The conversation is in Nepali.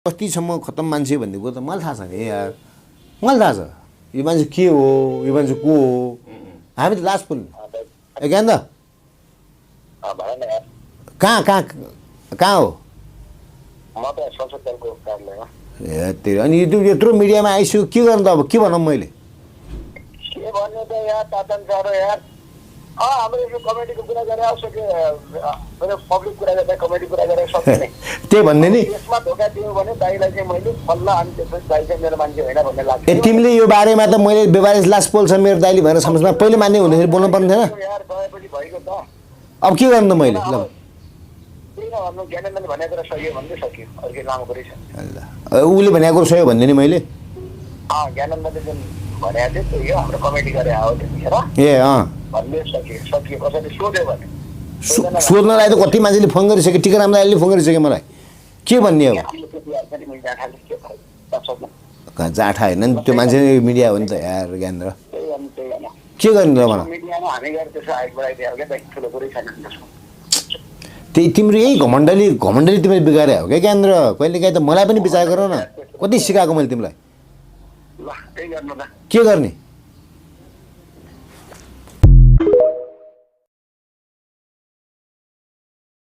कतिसम्म खतम मान्छे भन्ने कुरो त मलाई थाहा छ नि यार, मलाई थाहा छ यो मान्छे के हो, यो मान्छे को हो, हामी त लास्ट पुग्ने ज्ञान त कहाँ कहाँ कहाँ हो ए त्यो अनि यत्रो मिडियामा आइसक्यो के गर्नु त अब के भनौँ मैले त्यही भन्ने नि तिमीले यो बारेमा त मैले बेबारेस लास पोल्छ मेरो दाइले भनेर समझमा पहिले मान्ने हुँदाखेरि बोल्नु पर्ने थिएन अब के गर्नु त मैले ल उसले भनेको कुरो सही हो भन्ने नि मैले सोध्नलाई त कति मान्छेले फोन गरिसक्यो टिकाराम दाइले फोन गरिसक्यो मलाई के भन्ने अब जाठा होइन नि त्यो मान्छे मिडिया हो नि त यार ज्ञानेन्द्र के गर्ने र भन त्यही तिम्रो यही घमण्डले तिमीले बिगारे हो क्या ज्ञानेन्द्र कहिलेकाहीँ त मलाई पनि विचार गर न कति सिकाएको मैले तिमीलाई के गर्ने